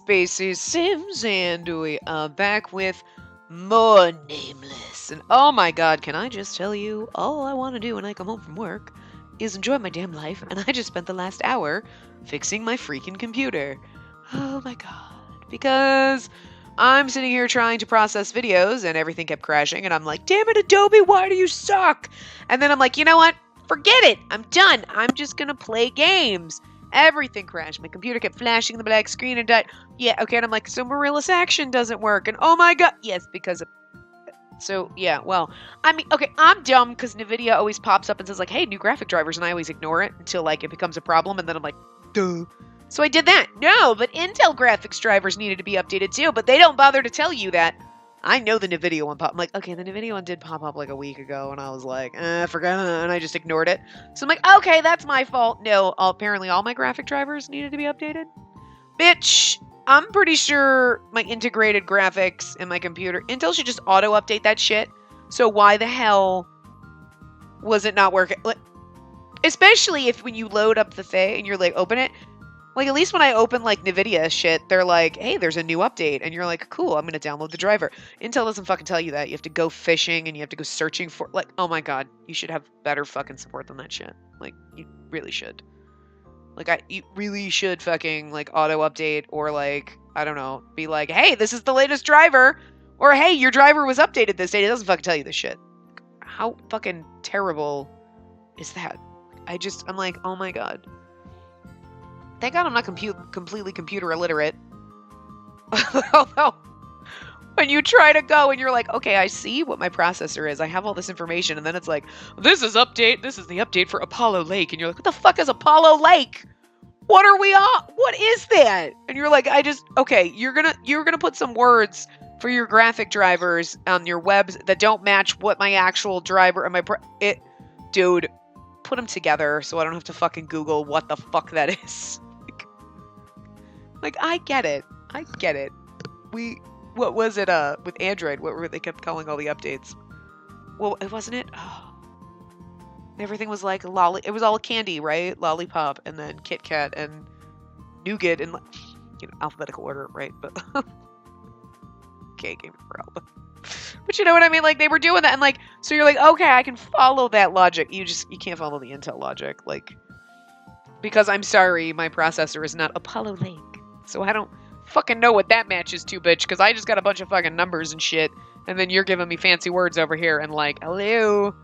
Spacey Sims, and we are back with more Nameless. And oh my god, can I just tell you, all I want to do when I come home from work is enjoy my damn life, and I just spent the last hour fixing my freaking computer. Oh my god. Because I'm sitting here trying to process videos, and everything kept crashing, and I'm like, damn it, Adobe, why do you suck? And then I'm like, you know what? Forget it! I'm done! I'm just gonna play games! Everything crashed. My computer kept flashing the black screen and died. Yeah, okay, and I'm like, so Marillus Action doesn't work. And oh my god, yes, because of... So, yeah, well, I mean, okay, I'm dumb because NVIDIA always pops up and says, like, hey, new graphic drivers, and I always ignore it until, like, it becomes a problem, and then I'm like, duh. So I did that. No, but Intel graphics drivers needed to be updated too, but they don't bother to tell you that. I know the NVIDIA one popped. I'm like, okay, the NVIDIA one did pop up like a week ago, and I was like, I forgot, and I just ignored it. So I'm like, okay, that's my fault. No, apparently all my graphic drivers needed to be updated. Bitch, I'm pretty sure my integrated graphics in my computer, Intel should just auto-update that shit. So why the hell was it not working? Like, especially if when you load up the thing and you're like, open it. Like, at least when I open, like, NVIDIA shit, they're like, hey, there's a new update. And you're like, cool, I'm going to download the driver. Intel doesn't fucking tell you that. You have to go fishing and you have to go searching for, like, oh my god, you should have better fucking support than that shit. Like, you really should. Like, you really should fucking, like, auto-update or, like, I don't know, be like, hey, this is the latest driver. Or, hey, your driver was updated this date. It doesn't fucking tell you this shit. How fucking terrible is that? I'm like, oh my god. Thank God I'm not completely computer illiterate. Although, when you try to go and you're like, okay, I see what my processor is. I have all this information. And then it's like, this is the update for Apollo Lake. And you're like, what the fuck is Apollo Lake? What are we on? What is that? And you're like, okay, you're gonna put some words for your graphic drivers on your webs that don't match what my actual driver and dude, put them together so I don't have to fucking Google what the fuck that is. Like, I get it. What was it, with Android? What were they kept calling all the updates? Well, it wasn't it? Oh. Everything was like it was all candy, right? Lollipop, and then Kit Kat, and Nougat, and, you know, alphabetical order, right? But, okay, Game for Alpha. But you know what I mean? Like, they were doing that, and, like, so you're like, okay, I can follow that logic. You can't follow the Intel logic, like, because I'm sorry, my processor is not Apollo Lake. So I don't fucking know what that matches to, bitch, because I just got a bunch of fucking numbers and shit, and then you're giving me fancy words over here, and like, hello?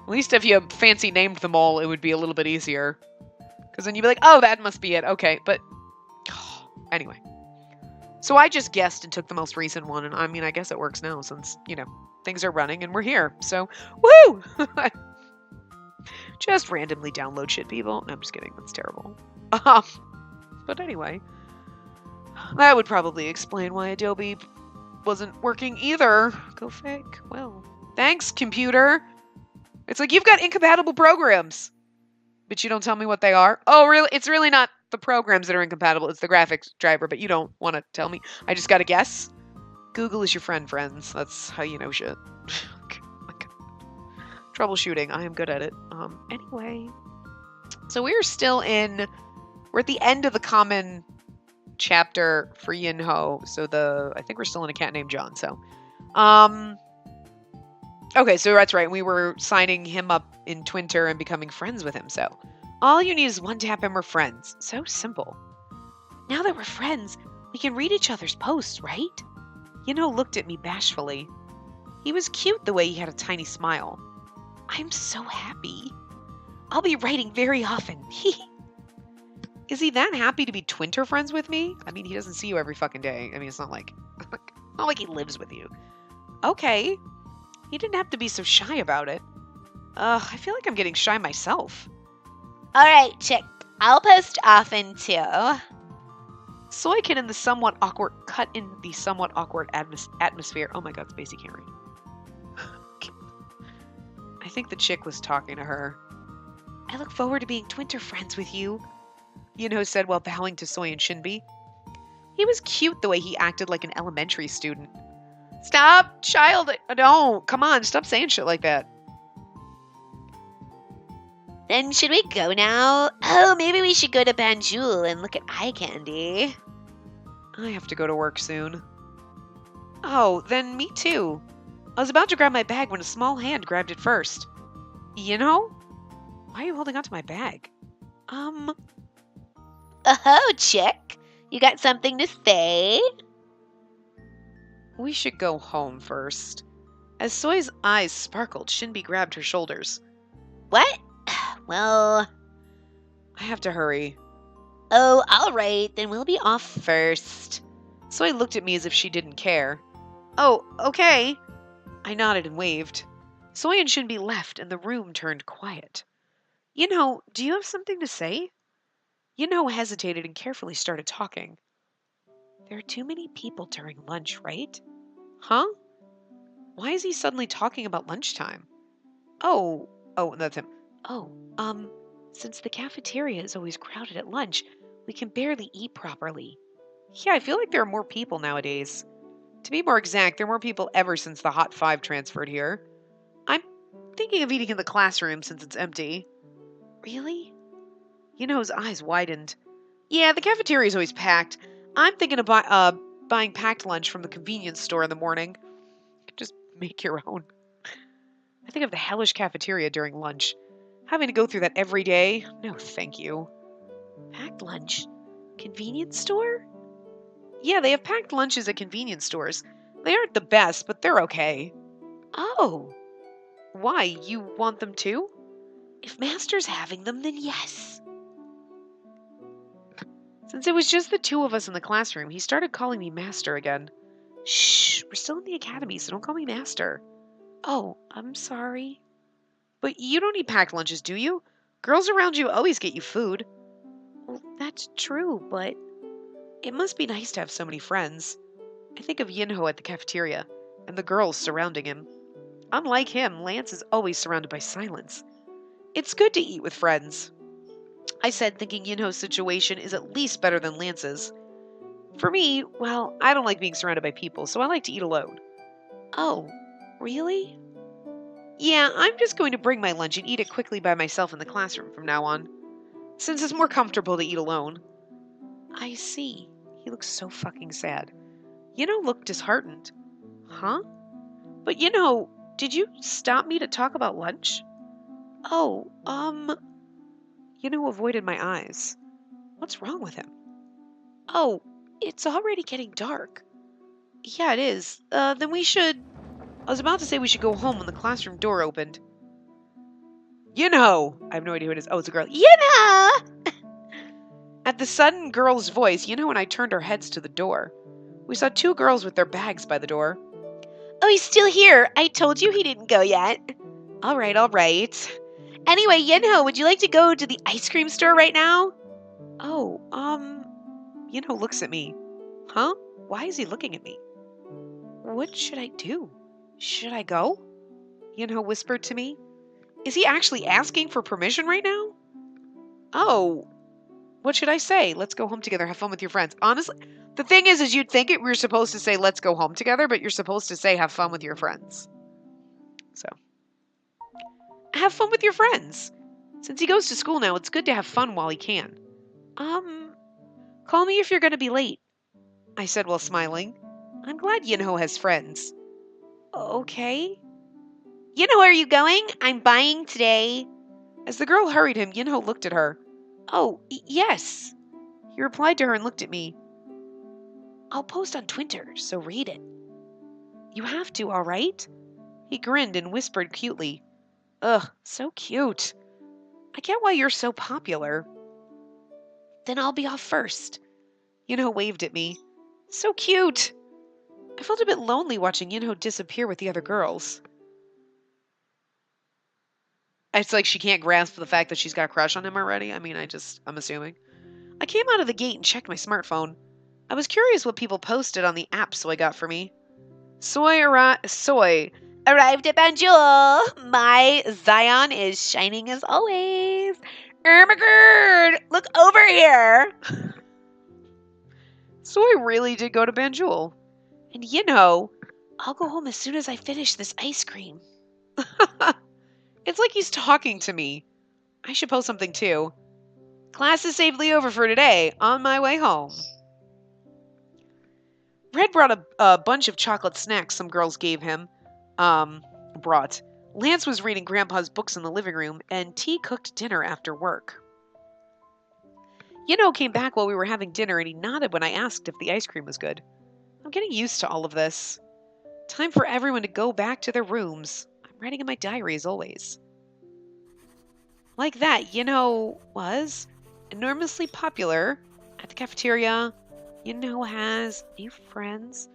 At least if you fancy named them all, it would be a little bit easier. Because then you'd be like, oh, that must be it. Okay, but... anyway. So I just guessed and took the most recent one, and I mean, I guess it works now, since, you know, things are running, and we're here. So, woo! Just randomly download shit, people. No, I'm just kidding. That's terrible. But anyway, that would probably explain why Adobe wasn't working either. Go fake. Well, thanks, computer. It's like, you've got incompatible programs, but you don't tell me what they are. Oh, really? It's really not the programs that are incompatible. It's the graphics driver, but you don't want to tell me. I just got to guess. Google is your friend, friends. That's how you know shit. Troubleshooting. I am good at it. Anyway. So we're at the end of the common chapter for Jinho. So I think we're still in a cat named John. So, okay, so that's right. We were signing him up in Twitter and becoming friends with him. So all you need is one tap and we're friends. So simple. Now that we're friends, we can read each other's posts, right? Jinho looked at me bashfully. He was cute the way he had a tiny smile. I'm so happy. I'll be writing very often. Is he that happy to be Twitter friends with me? I mean, he doesn't see you every fucking day. I mean, it's not like he lives with you. Okay. He didn't have to be so shy about it. I feel like I'm getting shy myself. Alright, chick. I'll post often, too. Soy cut in the somewhat awkward atmosphere. Oh my god, Spacey can't read. I think the chick was talking to her. I look forward to being Twitter friends with you, Jinho said while bowing to Soy and Shinbi. He was cute the way he acted like an elementary student. Stop, child. No, come on, stop saying shit like that. Then should we go now? Oh, maybe we should go to Banjul and look at eye candy. I have to go to work soon. Oh, then me too. I was about to grab my bag when a small hand grabbed it first. Why are you holding onto my bag? Oh, chick. You got something to say? We should go home first. As Soy's eyes sparkled, Shinbi grabbed her shoulders. What? Well... I have to hurry. Oh, all right. Then we'll be off first. Soy looked at me as if she didn't care. Oh, okay. I nodded and waved. Soy and Shinbi left, and the room turned quiet. Do you have something to say? Hesitated and carefully started talking. There are too many people during lunch, right? Huh? Why is he suddenly talking about lunchtime? Oh, that's him. Oh, since the cafeteria is always crowded at lunch, we can barely eat properly. Yeah, I feel like there are more people nowadays. To be more exact, there are more people ever since the Hot 5 transferred here. I'm thinking of eating in the classroom since it's empty. Really? His eyes widened. Yeah, the cafeteria is always packed. I'm thinking of buying packed lunch from the convenience store in the morning. Just make your own. I think of the hellish cafeteria during lunch. Having to go through that every day? No, thank you. Packed lunch? Convenience store? Yeah, they have packed lunches at convenience stores. They aren't the best, but they're okay. Oh. Why? You want them too? If Master's having them, then yes. Since it was just the two of us in the classroom, he started calling me Master again. Shh, we're still in the academy, so don't call me Master. Oh, I'm sorry. But you don't eat packed lunches, do you? Girls around you always get you food. Well, that's true, but it must be nice to have so many friends. I think of Jinho at the cafeteria, and the girls surrounding him. Unlike him, Lance is always surrounded by silence. It's good to eat with friends. I said, thinking Yinho's situation is at least better than Lance's. For me, well, I don't like being surrounded by people, so I like to eat alone. Oh, really? Yeah, I'm just going to bring my lunch and eat it quickly by myself in the classroom from now on, since it's more comfortable to eat alone. I see. He looks so fucking sad. Yinho looked disheartened. Huh? But Yinho, did you stop me to talk about lunch? Oh, Yinho avoided my eyes. What's wrong with him? Oh, it's already getting dark. Yeah, it is. Then we should... I was about to say we should go home when the classroom door opened. Yinho! I have no idea who it is. Oh, it's a girl. Yinho! At the sudden girl's voice, Yinho and I turned our heads to the door. We saw two girls with their bags by the door. Oh, he's still here. I told you he didn't go yet. All right. Anyway, Yinho, would you like to go to the ice cream store right now? Oh, Yinho looks at me. Huh? Why is he looking at me? What should I do? Should I go? Yinho whispered to me. Is he actually asking for permission right now? Oh, what should I say? Let's go home together, have fun with your friends. Honestly, the thing is you'd think we're supposed to say let's go home together, but you're supposed to say have fun with your friends. So, have fun with your friends. Since he goes to school now, it's good to have fun while he can. Call me if you're going to be late, I said while smiling. I'm glad Yinho has friends. Okay. Yinho, are you going? I'm buying today. As the girl hurried him, Yinho looked at her. Oh, yes. He replied to her and looked at me. I'll post on Twitter, so read it. You have to, all right? He grinned and whispered cutely. Ugh, so cute. I get why you're so popular. Then I'll be off first. Yinho waved at me. So cute. I felt a bit lonely watching Yinho disappear with the other girls. It's like she can't grasp the fact that she's got a crush on him already. I'm assuming. I came out of the gate and checked my smartphone. I was curious what people posted on the app Soy got for me. Soy arrived at Banjul. My Zion is shining as always. Oh my god, look over here. Soy really did go to Banjul. And I'll go home as soon as I finish this ice cream. It's like he's talking to me. I should post something too. Class is safely over for today. On my way home. Red brought a bunch of chocolate snacks some girls gave him. Brought. Lance was reading Grandpa's books in the living room, and T cooked dinner after work. Yinho came back while we were having dinner, and he nodded when I asked if the ice cream was good. I'm getting used to all of this. Time for everyone to go back to their rooms. I'm writing in my diary as always. Like that, Yinho was enormously popular at the cafeteria. Yinho has new friends.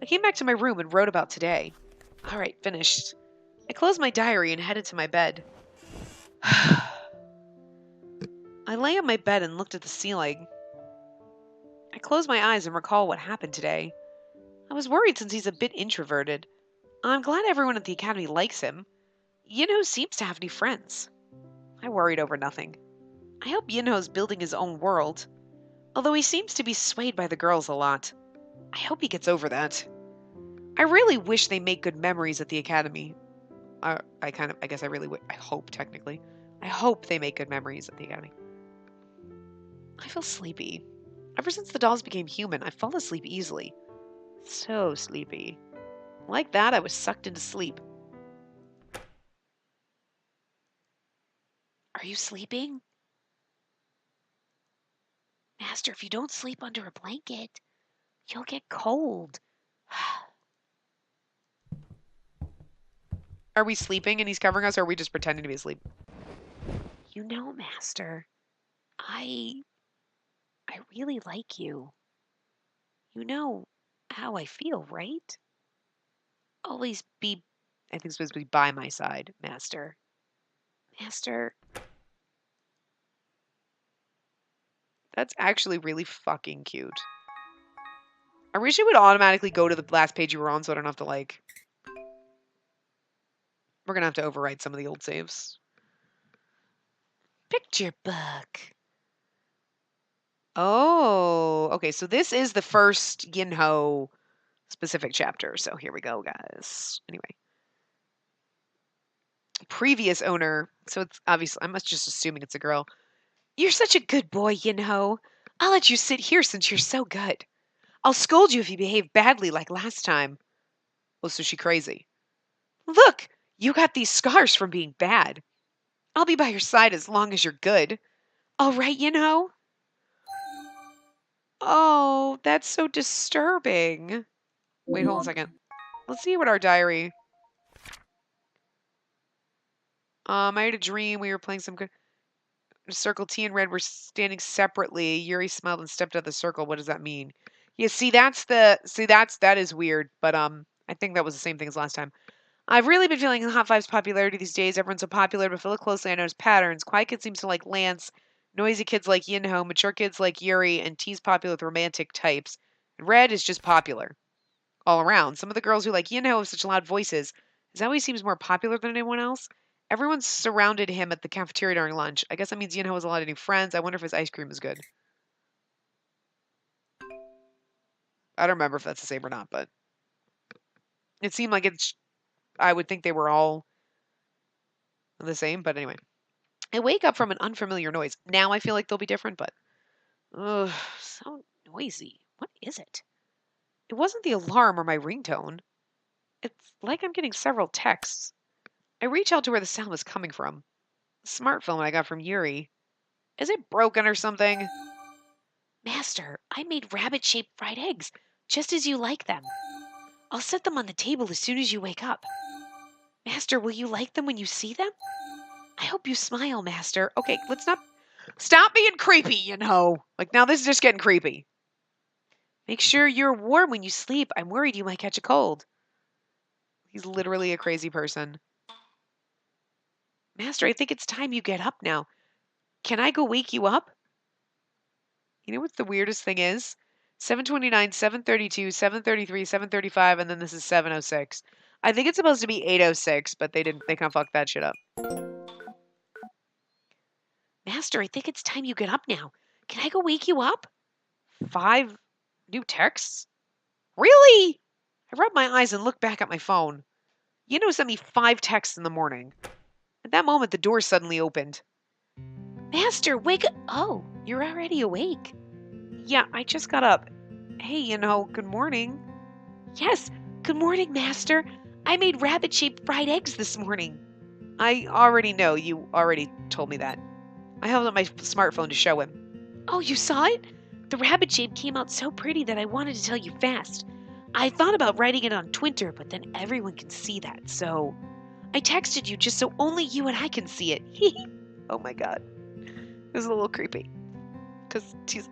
I came back to my room and wrote about today. All right, finished. I closed my diary and headed to my bed. I lay on my bed and looked at the ceiling. I closed my eyes and recall what happened today. I was worried since he's a bit introverted. I'm glad everyone at the academy likes him. Yinho seems to have new friends. I worried over nothing. I hope Yinho's building his own world. Although he seems to be swayed by the girls a lot. I hope he gets over that. I really wish they make good memories at the academy. I hope, technically. I hope they make good memories at the academy. I feel sleepy. Ever since the dolls became human, I fall asleep easily. So sleepy. Like that, I was sucked into sleep. Are you sleeping? Master, if you don't sleep under a blanket, you'll get cold. Are we sleeping and he's covering us, or are we just pretending to be asleep? You know, Master, I really like you. You know how I feel, right? Always be, I think it's supposed to be by my side, Master. Master. That's actually really fucking cute. I wish it would automatically go to the last page you were on so I don't have to, like... We're gonna have to overwrite some of the old saves. Picture book. Oh, okay, so this is the first Jinho specific chapter. So here we go, guys. Anyway. Previous owner, so it's obviously, I'm just assuming it's a girl. You're such a good boy, Jinho. I'll let you sit here since you're so good. I'll scold you if you behave badly like last time. Oh, so she crazy. Look, you got these scars from being bad. I'll be by your side as long as you're good. All right, Jinho? Oh, that's so disturbing. Wait, hold on a second. Let's see what our diary... I had a dream. We were playing some good... Circle T and Red were standing separately. Yuri smiled and stepped out of the circle. What does that mean? Yeah, that is weird, but I think that was the same thing as last time. I've really been feeling Hot Five's popularity these days. Everyone's so popular, but if I look closely, I notice patterns. Quiet kids seems to like Lance, noisy kids like Jinho, mature kids like Yuri, and T's popular with romantic types. And Red is just popular all around. Some of the girls who like Jinho have such loud voices. Is that why he seems more popular than anyone else? Everyone surrounded him at the cafeteria during lunch. I guess that means Jinho has a lot of new friends. I wonder if his ice cream is good. I don't remember if that's the same or not, but it seemed like it's... I would think they were all the same, but anyway. I wake up from an unfamiliar noise. Now I feel like they'll be different, but... Ugh, so noisy. What is it? It wasn't the alarm or my ringtone. It's like I'm getting several texts. I reach out to where the sound was coming from. The smartphone I got from Yuri. Is it broken or something? Master, I made rabbit-shaped fried eggs, just as you like them. I'll set them on the table as soon as you wake up. Master, will you like them when you see them? I hope you smile, Master. Okay, let's not... Stop being creepy, Jinho. Like, now this is just getting creepy. Make sure you're warm when you sleep. I'm worried you might catch a cold. He's literally a crazy person. Master, I think it's time you get up now. Can I go wake you up? You know what the weirdest thing is? 7:29, 7:32, 7:33, 7:35, and then this is 7:06. I think it's supposed to be 8:06, but they kind of fucked that shit up. Master, I think it's time you get up now. Can I go wake you up? 5 new texts? Really? I rubbed my eyes and looked back at my phone. Yinho sent me 5 texts in the morning. At that moment, the door suddenly opened. Master, wake up. Oh, you're already awake. Yeah, I just got up. Hey, good morning. Yes, good morning, Master. I made rabbit-shaped fried eggs this morning. I already know. You already told me that. I held up my smartphone to show him. Oh, you saw it? The rabbit shape came out so pretty that I wanted to tell you fast. I thought about writing it on Twitter, but then everyone can see that, so I texted you just so only you and I can see it. Oh my god. It was a little creepy. Because he's a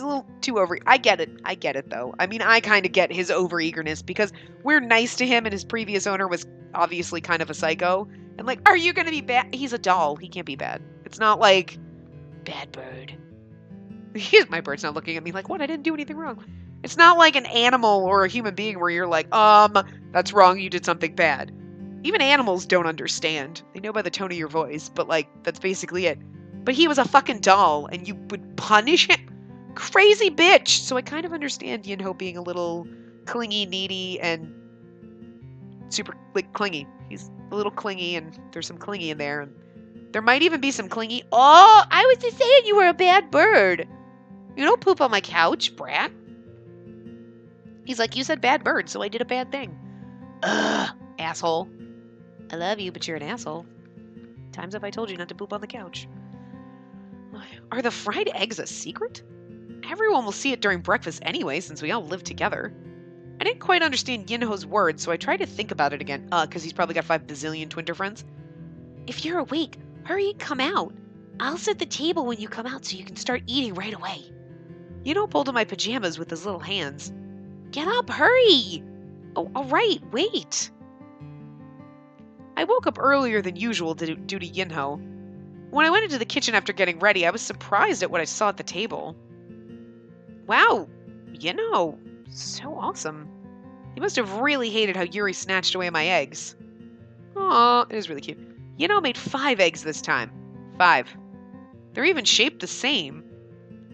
little too over. I get it though. I mean, I kind of get his overeagerness because we're nice to him and his previous owner was obviously kind of a psycho. And like, are you going to be bad? He's a doll. He can't be bad. It's not like, bad bird. My bird's not looking at me like, what? I didn't do anything wrong. It's not like an animal or a human being where you're like, that's wrong. You did something bad. Even animals don't understand. They know by the tone of your voice, but like, that's basically it. But he was a fucking doll and you would punish him? Crazy bitch. So I kind of understand Jinho being a little clingy, needy, and super like clingy. He's a little clingy and there's some clingy in there. And there might even be some clingy. Oh, I was just saying you were a bad bird. You don't poop on my couch, brat. He's like, you said bad bird, so I did a bad thing. Ugh, asshole. I love you, but you're an asshole. Times have I told you not to poop on the couch. Are the fried eggs a secret? Everyone will see it during breakfast anyway, since we all live together. I didn't quite understand Jinho's words, so I tried to think about it again. Because he's probably got 5 bazillion Twitter friends. If you're awake, hurry and come out. I'll set the table when you come out so you can start eating right away. Pulled on my pajamas with his little hands. Get up, hurry! Oh, all right, wait. I woke up earlier than usual due to Jinho. When I went into the kitchen after getting ready, I was surprised at what I saw at the table. Wow, Jinho, so awesome. He must have really hated how Yuri snatched away my eggs. Aw, it is really cute. Jinho made 5 eggs this time. 5. They're even shaped the same.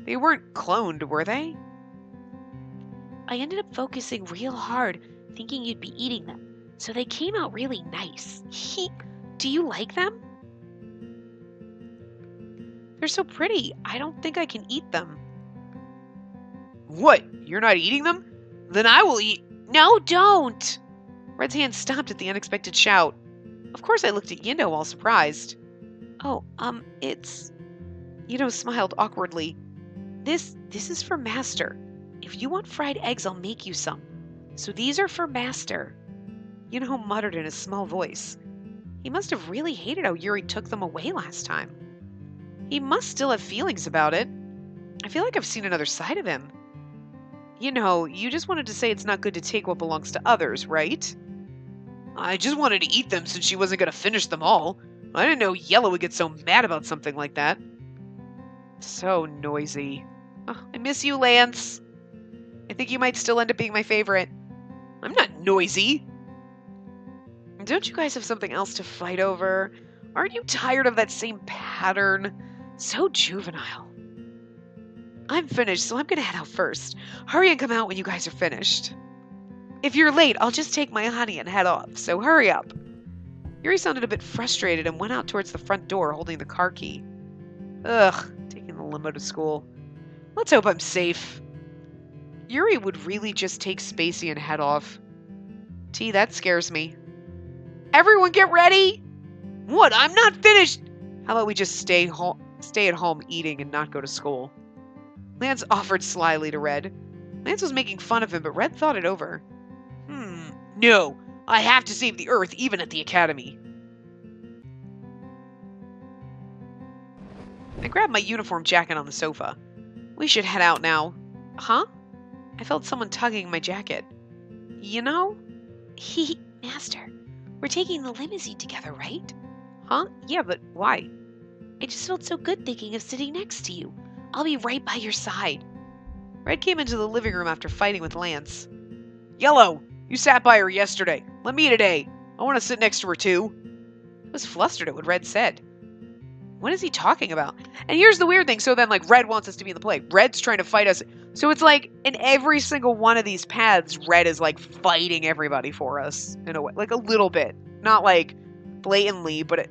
They weren't cloned, were they? I ended up focusing real hard, thinking you'd be eating them, so they came out really nice. Do you like them? They're so pretty. I don't think I can eat them. What? You're not eating them? Then I will eat. No, don't! Red's hand stopped at the unexpected shout. Of course I looked at Jinho all surprised. Oh, it's... Jinho smiled awkwardly. This is for Master. If you want fried eggs, I'll make you some. So these are for Master. Jinho muttered in a small voice. He must have really hated how Yuri took them away last time. He must still have feelings about it. I feel like I've seen another side of him. You just wanted to say it's not good to take what belongs to others, right? I just wanted to eat them since she wasn't going to finish them all. I didn't know Yellow would get so mad about something like that. So noisy. Oh, I miss you, Lance. I think you might still end up being my favorite. I'm not noisy. Don't you guys have something else to fight over? Aren't you tired of that same pattern? So juvenile. I'm finished, so I'm gonna head out first. Hurry and come out when you guys are finished. If you're late, I'll just take my honey and head off, so hurry up. Yuri sounded a bit frustrated and went out towards the front door holding the car key. Ugh, taking the limo to school. Let's hope I'm safe. Yuri would really just take Spacey and head off. T, that scares me. Everyone get ready! What? I'm not finished! How about we just stay at home eating and not go to school? Lance offered slyly to Red. Lance was making fun of him, but Red thought it over. No. I have to save the Earth even at the Academy. I grabbed my uniform jacket on the sofa. We should head out now. Huh? I felt someone tugging my jacket. Master, we're taking the limousine together, right? Huh? Yeah, but why? I just felt so good thinking of sitting next to you. I'll be right by your side. Red came into the living room after fighting with Lance. Yellow, you sat by her yesterday. Let me today. I want to sit next to her too. I was flustered at what Red said. What is he talking about? And here's the weird thing. So then, like, Red wants us to be in the play. Red's trying to fight us. So it's like, in every single one of these paths, Red is, like, fighting everybody for us. In a way. Like, a little bit. Not, like, blatantly, but,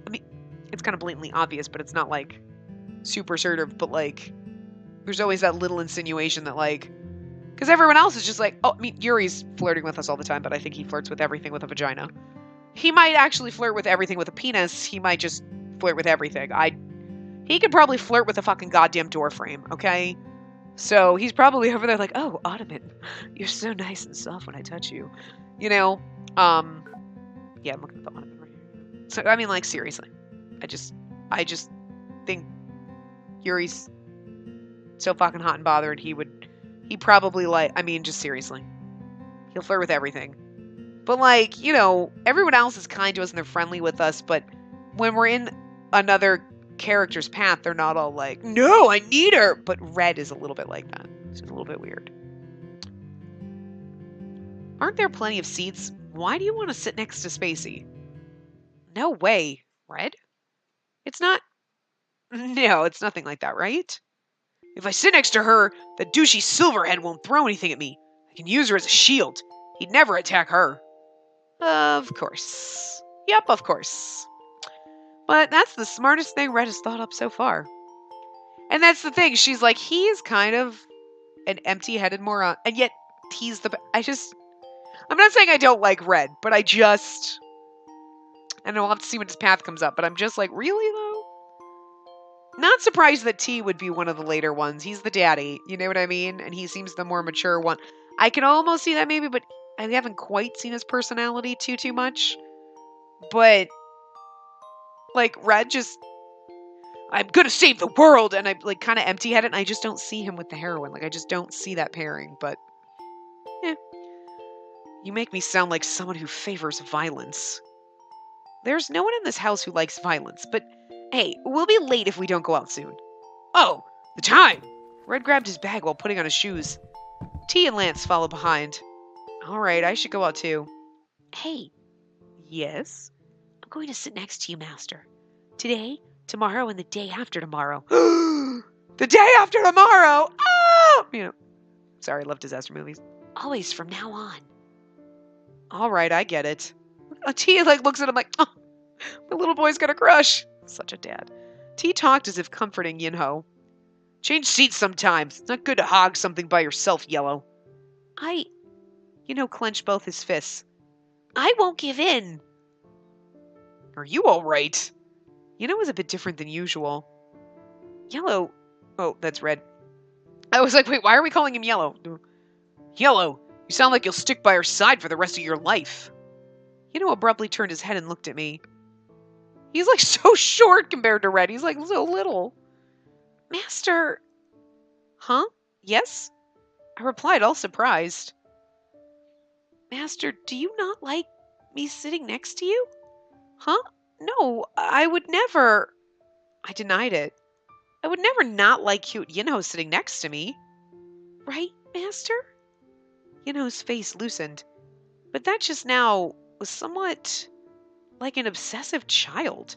it's kind of blatantly obvious, but it's not, like, super assertive. But, like, there's always that little insinuation that, like, Because everyone else is just like, oh, I mean, Yuri's flirting with us all the time, but I think he flirts with everything with a vagina. He might actually flirt with everything with a penis. He might just flirt with everything. He could probably flirt with a fucking goddamn door frame, okay? So he's probably over there like, oh, Ottoman, you're so nice and soft when I touch you. You know? Yeah, I'm looking at the Ottoman right here. So, I mean, like, seriously. I just think Yuri's so fucking hot and bothered, he probably, like, I mean, just seriously. He'll flirt with everything. But, like, you know, everyone else is kind to us and they're friendly with us, but when we're in another character's path, they're not all like, no, I need her. But Red is a little bit like that. It's a little bit weird. Aren't there plenty of seats? Why do you want to sit next to Spacey? No way, Red. It's not. No, it's nothing like that, right? If I sit next to her, the douchey Silverhead won't throw anything at me. I can use her as a shield. He'd never attack her. Of course. Yep, of course. But that's the smartest thing Red has thought up so far. And that's the thing. She's like, he's kind of an empty-headed moron. And yet, he's the... I'm not saying I don't like Red, but I know, we'll have to see when his path comes up. But I'm just like, really, though? Not surprised that T would be one of the later ones. He's the daddy. You know what I mean? And he seems the more mature one. I can almost see that maybe, but I haven't quite seen his personality too much. But... like, Red just, I'm gonna save the world, and I'm, like, kind of empty-headed, and I just don't see him with the heroine. Like, I just don't see that pairing, but, You make me sound like someone who favors violence. There's no one in this house who likes violence, but, hey, we'll be late if we don't go out soon. Oh, the time! Red grabbed his bag while putting on his shoes. T and Lance followed behind. Alright, I should go out too. Hey. Yes? I'm going to sit next to you, Master. Today, tomorrow, and the day after tomorrow. The day after tomorrow! Oh! You know, sorry, I love disaster movies. Always from now on. Alright, I get it. T, like, looks at him like, oh, my little boy's got a crush. Such a dad. T talked as if comforting Jinho. Change seats sometimes. It's not good to hog something by yourself, Yellow. Jinho clenched both his fists. I won't give in. Are you alright? Jinho was a bit different than usual. Yellow. Oh, that's Red. I was like, wait, why are we calling him Yellow? Yellow, you sound like you'll stick by her side for the rest of your life. Jinho abruptly turned his head and looked at me. He's like so short compared to Red. He's like so little. Master. Huh? Yes? I replied, all surprised. Master, do you not like me sitting next to you? Huh? No, I would never. I denied it. I would never not like cute Jinho sitting next to me. Right, Master? Jinho's face loosened, but that just now was somewhat like an obsessive child.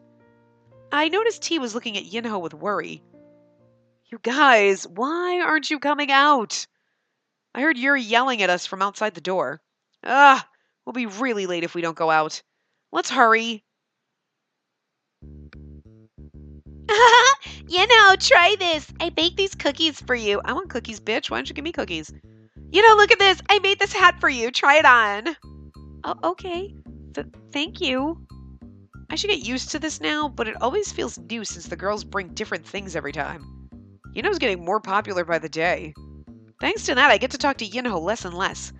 I noticed T was looking at Jinho with worry. You guys, why aren't you coming out? I heard Yuri yelling at us from outside the door. We'll be really late if we don't go out. Let's hurry. Try this. I baked these cookies for you. I want cookies, bitch. Why don't you give me cookies? Look at this. I made this hat for you. Try it on. Oh, okay. Thank you. I should get used to this now, but it always feels new since the girls bring different things every time. Jinho's getting more popular by the day. Thanks to that, I get to talk to Jinho less and less.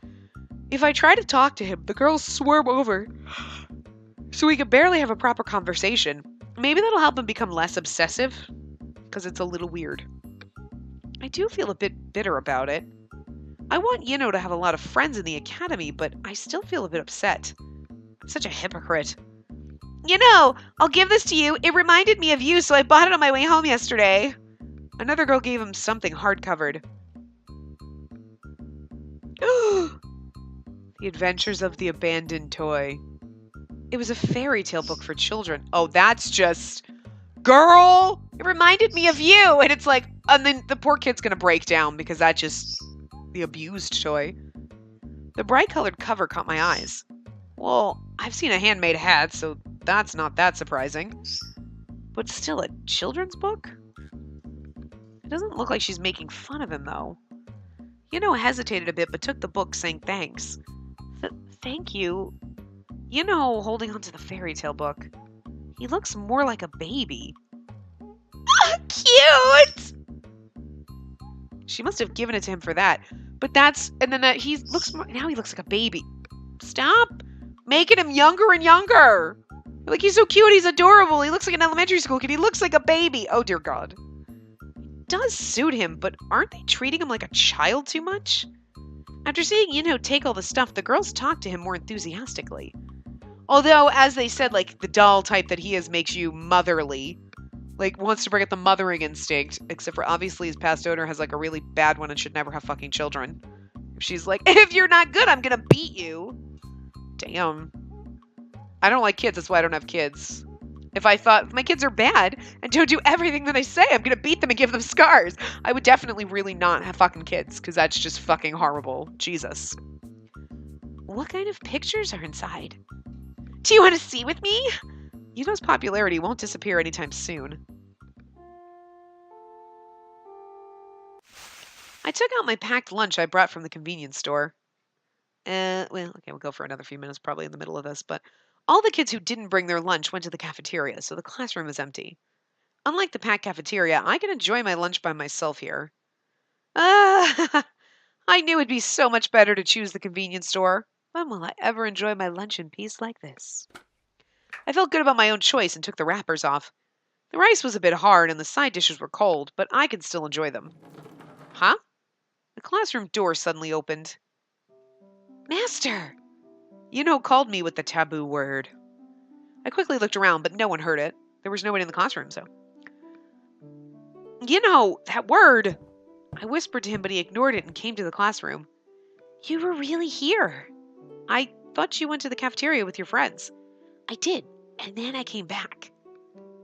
If I try to talk to him, the girls swarm over, so we can barely have a proper conversation. Maybe that'll help him become less obsessive, because it's a little weird. I do feel a bit bitter about it. I want Jinho to have a lot of friends in the academy, but I still feel a bit upset. I'm such a hypocrite. I'll give this to you. It reminded me of you, so I bought it on my way home yesterday. Another girl gave him something hard-covered. The Adventures of the Abandoned Toy. It was a fairy tale book for children. Oh, that's just... Girl! It reminded me of you! And it's like... And then the poor kid's gonna break down because that's just... the abused toy. The bright-colored cover caught my eyes. Well, I've seen a handmade hat, so that's not that surprising. But still, a children's book? It doesn't look like she's making fun of him, though. Hesitated a bit but took the book, saying thanks. Thank you. Holding onto the fairy tale book. He looks more like a baby. Cute! She must have given it to him for that. But he looks like a baby. Stop making him younger and younger. Like, he's so cute, he's adorable. He looks like an elementary school kid. He looks like a baby. Oh, dear God. It does suit him, but aren't they treating him like a child too much? After seeing Jinho take all the stuff, the girls talk to him more enthusiastically. Although, as they said, like, the doll type that he is makes you motherly. Like, wants to bring up the mothering instinct, except for obviously his past owner has, like, a really bad one and should never have fucking children. She's like, if you're not good, I'm gonna beat you. Damn. I don't like kids, that's why I don't have kids. If I thought my kids are bad and don't do everything that I say, I'm gonna beat them and give them scars, I would definitely really not have fucking kids, because that's just fucking horrible. Jesus. What kind of pictures are inside? Do you want to see with me? His popularity won't disappear anytime soon. I took out my packed lunch I brought from the convenience store. We'll go for another few minutes probably in the middle of this, but all the kids who didn't bring their lunch went to the cafeteria, so the classroom is empty. Unlike the packed cafeteria, I can enjoy my lunch by myself here. I knew it'd be so much better to choose the convenience store. When will I ever enjoy my lunch in peace like this? I felt good about my own choice and took the wrappers off. The rice was a bit hard and the side dishes were cold, but I could still enjoy them. Huh? The classroom door suddenly opened. Master! Called me with the taboo word. I quickly looked around, but no one heard it. There was nobody in the classroom, so. That word! I whispered to him, but he ignored it and came to the classroom. You were really here. I thought you went to the cafeteria with your friends. I did, and then I came back.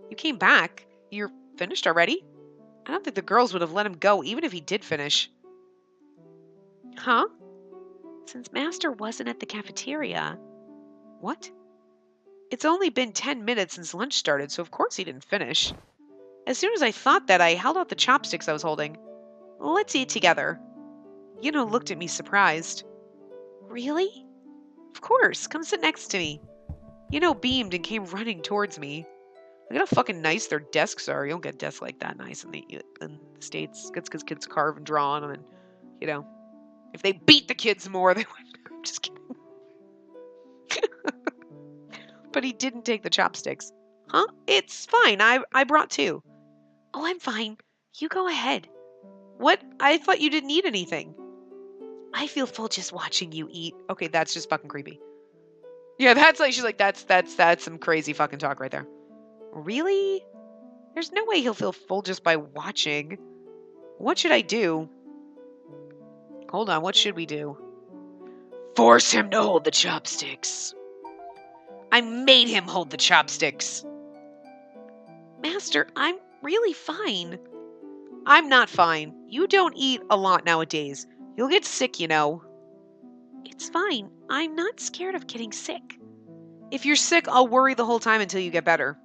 You came back? You're finished already? I don't think the girls would have let him go, even if he did finish. Huh? Since Master wasn't at the cafeteria. What? It's only been 10 minutes since lunch started, so of course he didn't finish. As soon as I thought that, I held out the chopsticks I was holding. Let's eat together. Looked at me surprised. Really? Of course, come sit next to me. Beamed and came running towards me. Look at how fucking nice their desks are. You don't get desks like that nice in the States. It's because kids carve and draw on them, and, if they beat the kids more, they would. I'm just kidding. But he didn't take the chopsticks. Huh? It's fine. I brought two. Oh, I'm fine. You go ahead. What? I thought you didn't eat anything. I feel full just watching you eat. Okay, that's just fucking creepy. Yeah, she's like, that's some crazy fucking talk right there. Really? There's no way he'll feel full just by watching. What should I do? Hold on, what should we do? Force him to hold the chopsticks. I made him hold the chopsticks. Master, I'm really fine. I'm not fine. You don't eat a lot nowadays. You'll get sick, It's fine. I'm not scared of getting sick. If you're sick, I'll worry the whole time until you get better.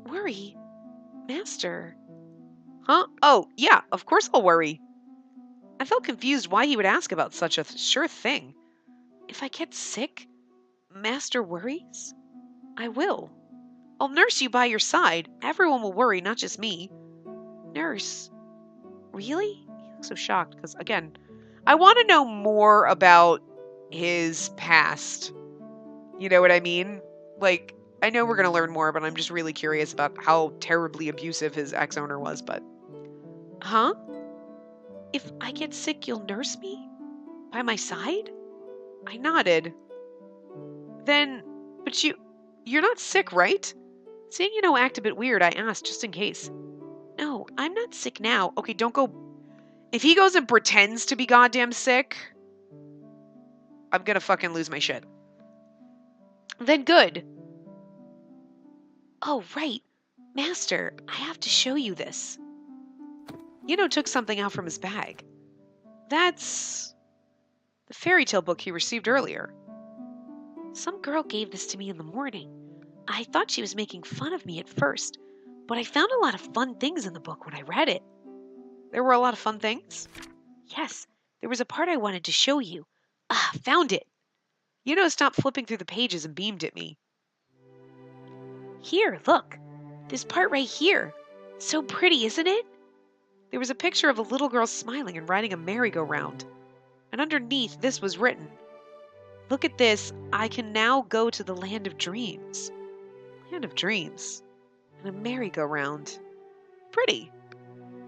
Worry? Master? Huh? Oh, yeah, of course I'll worry. I felt confused why he would ask about such a sure thing. If I get sick, Master worries? I will. I'll nurse you by your side. Everyone will worry, not just me. Nurse? Really? He looks so shocked because, again, I want to know more about his past. You know what I mean? Like, I know we're going to learn more, but I'm just really curious about how terribly abusive his ex-owner was, but... Huh? If I get sick, you'll nurse me? By my side? I nodded. Then, but you're not sick, right? Seeing act a bit weird, I asked, just in case. No, I'm not sick now. Okay, don't go... If he goes and pretends to be goddamn sick, I'm gonna fucking lose my shit. Then good. Oh, right. Master, I have to show you this. Took something out from his bag. That's the fairy tale book he received earlier. Some girl gave this to me in the morning. I thought she was making fun of me at first, but I found a lot of fun things in the book when I read it. There were a lot of fun things? Yes, There was a part I wanted to show you. Ah, found it. Stopped flipping through the pages and beamed at me. Here, look. This part right here. So pretty, isn't it? There was a picture of a little girl smiling and riding a merry-go-round. And underneath this was written, "Look at this. I can now go to the land of dreams." Land of dreams. And a merry-go-round. Pretty.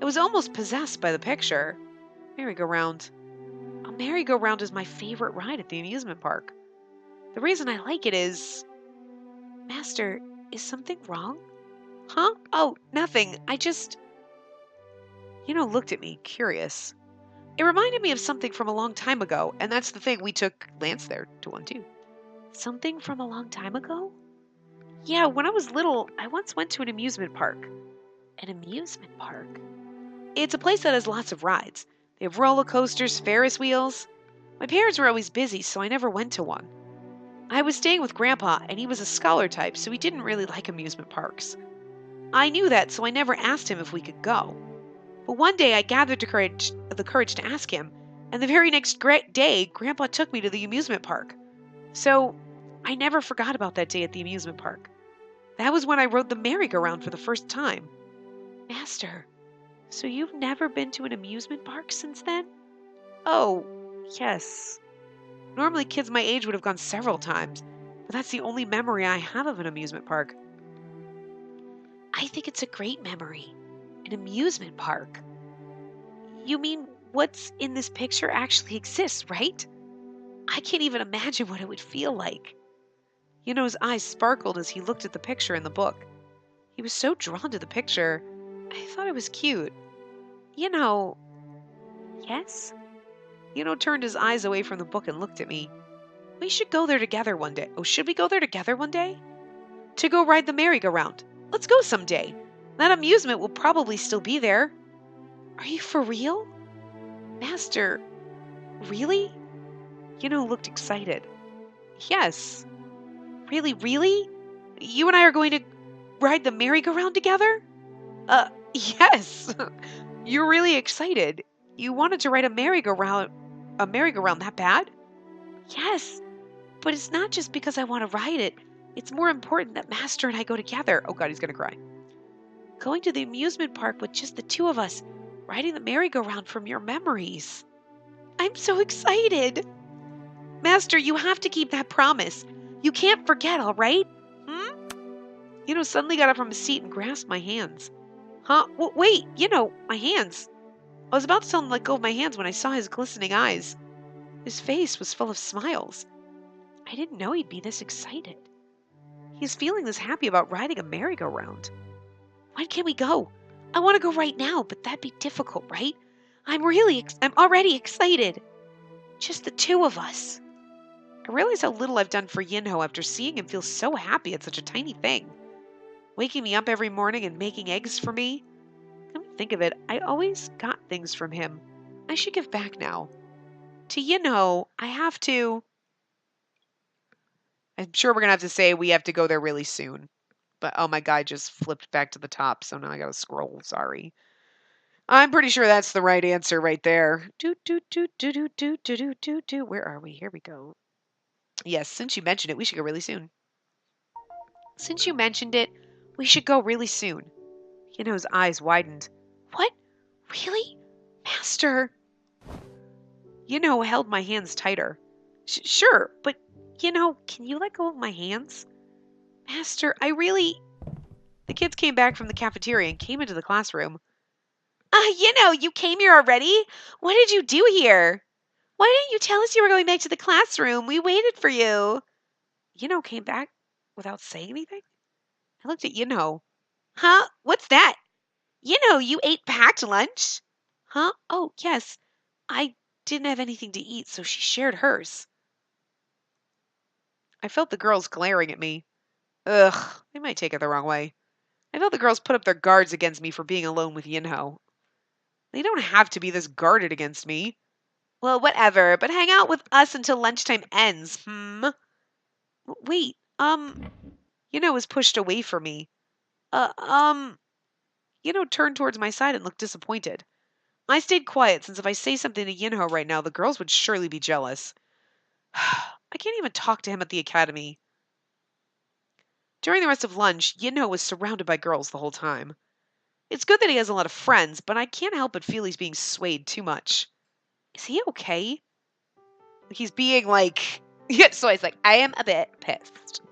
I was almost possessed by the picture. Merry-go-round. A merry-go-round is my favorite ride at the amusement park. The reason I like it is... Master, is something wrong? Huh? Oh, nothing. I just... looked at me, curious. It reminded me of something from a long time ago, and that's the thing we took Lance there to one too. Something from a long time ago? Yeah, when I was little, I once went to an amusement park. An amusement park? It's a place that has lots of rides. They have roller coasters, Ferris wheels. My parents were always busy, so I never went to one. I was staying with Grandpa, and he was a scholar type, so he didn't really like amusement parks. I knew that, so I never asked him if we could go. But one day I gathered the courage to ask him, and the very next day, Grandpa took me to the amusement park. So I never forgot about that day at the amusement park. That was when I rode the merry-go-round for the first time. Master, so you've never been to an amusement park since then? Oh, yes. Normally kids my age would have gone several times, but that's the only memory I have of an amusement park. I think it's a great memory. An amusement park. You mean what's in this picture actually exists, right? I can't even imagine what it would feel like. His eyes sparkled as he looked at the picture in the book. He was so drawn to the picture, I thought it was cute. Yes? Turned his eyes away from the book and looked at me. We should go there together one day. Oh, should we go there together one day? To go ride the merry-go-round. Let's go someday. That amusement will probably still be there. Are you for real? Master, really? Looked excited. Yes. Really, really? You and I are going to ride the merry-go-round together? Yes. You're really excited. You wanted to ride a merry-go-round that bad? Yes. But it's not just because I want to ride it. It's more important that Master and I go together. Oh God, he's going to cry. Going to the amusement park with just the two of us, riding the merry-go-round from your memories. I'm so excited. Master, you have to keep that promise. You can't forget, all right? Suddenly got up from his seat and grasped my hands. Huh? Well, wait, my hands. I was about to tell him to let go of my hands when I saw his glistening eyes. His face was full of smiles. I didn't know he'd be this excited. He's feeling this happy about riding a merry-go-round. When can we go? I want to go right now, but that'd be difficult, right? I'm already excited. Just the two of us. I realize how little I've done for Jinho after seeing him feel so happy at such a tiny thing. Waking me up every morning and making eggs for me. Come to think of it, I always got things from him. I should give back now. To Jinho, I have to... I'm sure we're going to have to say we have to go there really soon. But oh, my guy just flipped back to the top, so now I got to scroll. Sorry. I'm pretty sure that's the right answer right there. Where are we? Here we go. Yes, since you mentioned it, we should go really soon. Since you mentioned it, we should go really soon. His eyes widened. What? Really? Master! Held my hands tighter. Sure, but, can you let go of my hands? Master, I really... The kids came back from the cafeteria and came into the classroom. You came here already? What did you do here? Why didn't you tell us you were going back to the classroom? We waited for you. Came back without saying anything? I looked at Huh? What's that? You ate packed lunch? Huh? Oh, yes. I didn't have anything to eat, so she shared hers. I felt the girls glaring at me. Ugh, they might take it the wrong way. I felt the girls put up their guards against me for being alone with Jinho. They don't have to be this guarded against me. Well, whatever, but hang out with us until lunchtime ends, Wait, was pushed away from me. Turned towards my side and looked disappointed. I stayed quiet since if I say something to Jinho right now, the girls would surely be jealous. I can't even talk to him at the academy. During the rest of lunch, Jinho was surrounded by girls the whole time. It's good that he has a lot of friends, but I can't help but feel he's being swayed too much. Is he okay? He's being like... Yeah, so he's like, I am a bit pissed.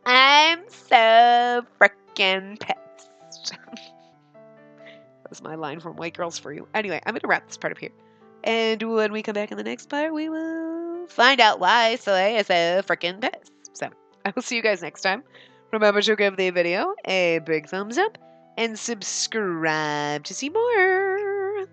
I'm so freaking pissed. That was my line from White Girls for You. Anyway, I'm going to wrap this part up here. And when we come back in the next part, we will find out why Soleil is so freaking pissed. So, I will see you guys next time. Remember to give the video a big thumbs up and subscribe to see more.